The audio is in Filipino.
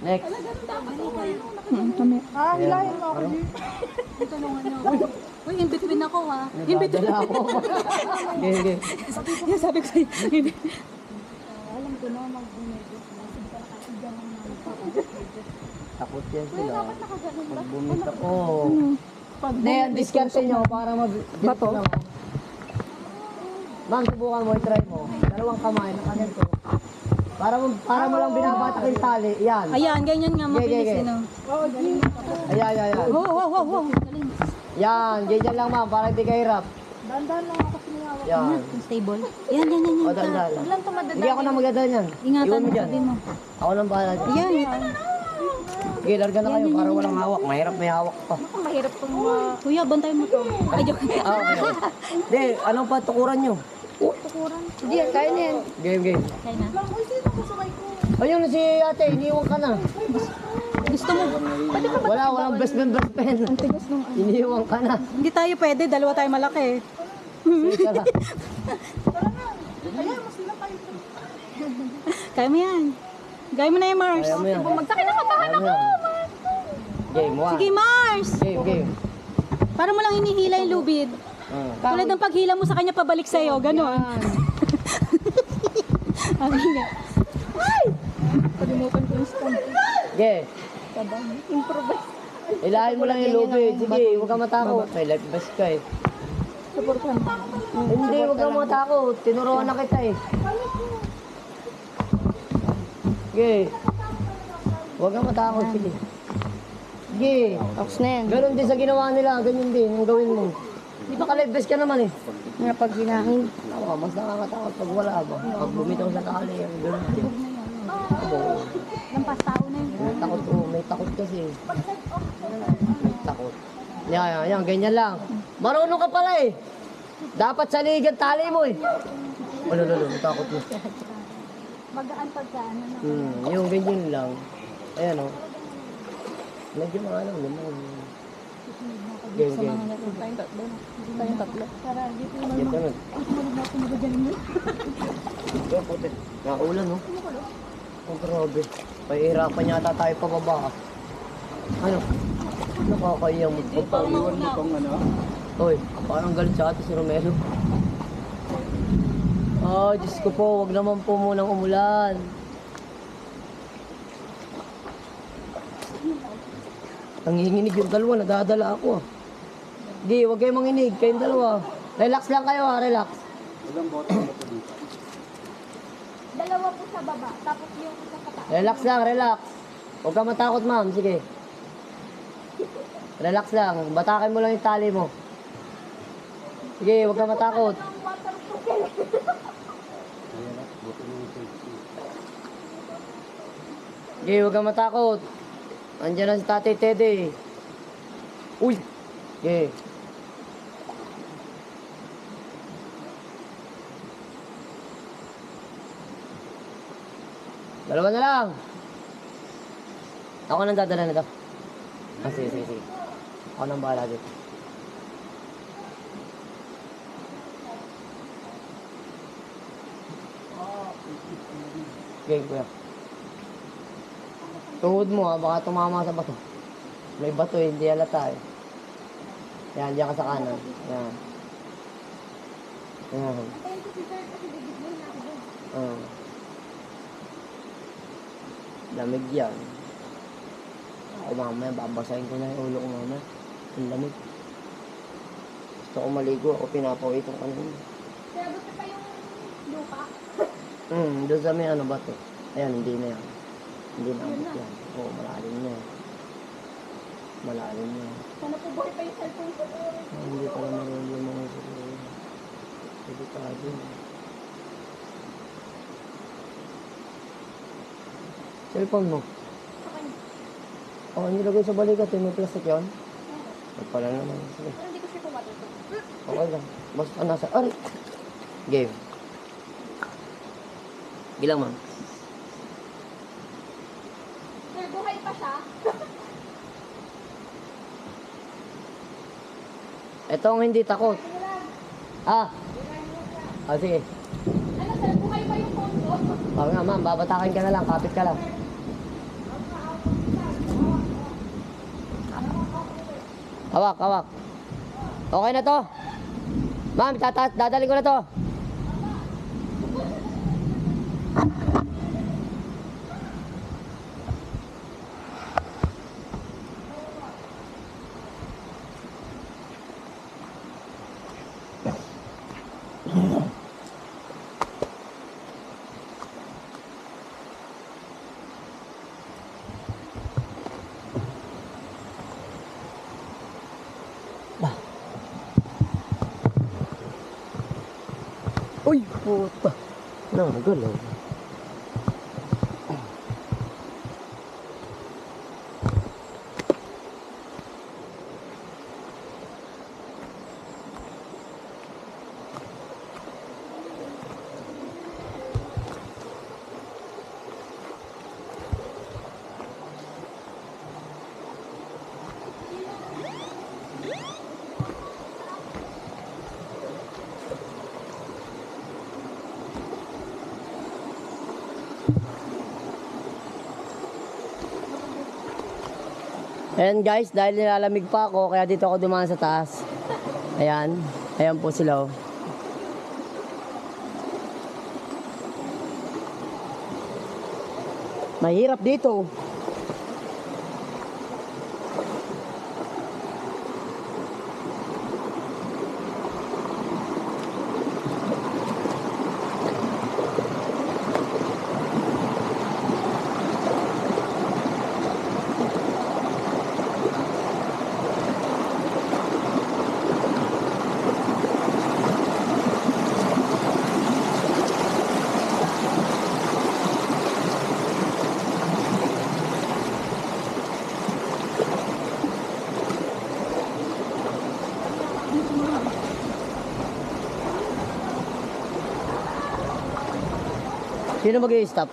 Next. Kami. Hilahin mo ako. Tulungan niyo ako. Uy, in between ako ha. In between. Nadadala ako. Sige. Yan sabi ko sa'yo. Alam ko na mag-bumigos na. Sige ka nakakigyan ng mga Takot yan sila. dapat nakaganon ba? Pag bumita ko. Hindi, ang diskarte nyo para Bato? Ma'am, subukan mo, i-try mo. Dalawang kamay, nakaganto. Para mo lang binabatak yung tali. Yan. Ayan, ganyan nga mabilis Okay. yun. Ayan. Wow. Yan, ganyan lang ma'am, para hindi ka hirap. Dandan lang ako sinawak. Yan. Stable. Yan. O, dandan lang. Lang tumadada. Hindi ako na magdadaan yan. Ingatan Iwan mo, mo dyan. sabihin mo. Ako nang bahala dyan. Yan. Sige, larga na kayo para walang hawak. Mahirap may hawak pa. Ako mahirap tong Kuya, bantay mo to. Ay, joke. Ah, okay. Hindi, anong patukuran nyo? tukuran. Hindi yan, kaya na yan. Game. Kaya na. Uy, sino kasabay ko? Ayun si ate, iniwan ka na. Gusto mo? Walang best friend. Tigas nung Iniwan ka na. Hindi tayo pwede, dalawa tayo malaki. Sige ka na. Kaya mo yan. Gaya mo na yan, Mars. Kaya mo yan. Magsakin na katahan Kaya mo yan. Game 1. Sige, Mars! Game. Para mo lang hinihila yung lubid. Tulad ng paghila mo sa kanya pabalik sa'yo, gano'n. Ang hinga. Kalimutan ko yung stand. Game. Improvise. Ilahin mo lang yung lubid. Sige, huwag ka matakot. May life vest ka eh. Supportan. Hindi, huwag ka matakot. Tinuruan na kita eh. Sige. Huwag ka matakot. Sige. Sige. Tapos na yan. Ganon din sa ginawa nila. Ganyan din. Ang gawin mo. Di ba ka-life vest ka naman eh. Nga pag hinahing. Ako, mas nakakatakot pag wala ba. Pag bumitaw sa tali. Ganon din. Lampas tao na yun. May takot ko. May takot kasi. May takot. Yan. Ganyan lang. Marunong ka pala eh. Dapat saligan tali mo eh. Lalo. Takot mo. Magaan pagka ano na. Yung ganyan lang. Ayan o. Medyo maalam naman. Game. Tayong tatlo. Para dito yung Yan ka nun. sumunod na sumunod dyan mo. Ito, puti. Nakaulan o. Oh, grabe. Pahihirapan yata tayo pababa. Ano? Nakakaiyak mo. Pag-iwan mo pang ano? Hoy, parang galit sa ate si Romero. Oh, Diyos ko po, wag naman po munang umulan. Nanginginig yung dalawa, nadadala ako. Di, wag kayong manginig, kayong dalawa. Relax lang kayo ha, relax. Walang bottom ba ito dito? Dalawa po sa baba. Tapos yung isa sa taas. Relax lang, relax. Huwag ka matakot ma'am, sige. Relax lang, batakin mo lang yung tali mo. Sige, huwag ka matakot. Sige, huwag ka matakot. Andiyan na si Tatay Teddy. Uy! Sige. Dalawa na lang. Ako nang dadala nito. Sige. Ako nang bahala dito. Okay, kuya. Tuhod mo ha, baka tumama sa bato. May bato eh, hindi halata eh. Yan, diyan ka sa kanan. Yan. Lamig yan. Ako mamaya, babasahin ko na yung ulo ko mamaya. Ang lamig. Gusto ko maligo, ako pinapawit ang kanina. Kaya gusto pa yung lupa. Doon sa may ano ba to? Ayan, hindi na yan. Hindi na abot yan. Oo, malalim na yan. Malalim na yan. Sana po buhay pa yung cellphone ko. Hindi pala marunong yung mga siguro. Delikado. Cellphone mo. Oh, nilagay sa balikat eh. May plastic yun. Ay pala naman. Sige. Pero hindi ko siya kumatuto. Okay lang. Basta nasa... Ay! Game. Gilang, ma'am. Sir, buhay pa siya. Ito ang hindi takot. Ah! Ah, sige. Ano sir, buhay pa yung phone ko? Oo nga, ma'am. Babatakin ka na lang. Kapit ka lang. Hawak, hawak. Okay na to. Ma'am, dadali ko na to. Uy, puta. Nagalaw. Ayan guys, dahil nilalamig pa ako, kaya dito ako dumaan sa taas. Ayan, ayan po sila oh. Mahirap dito. Sino mag-i-stop?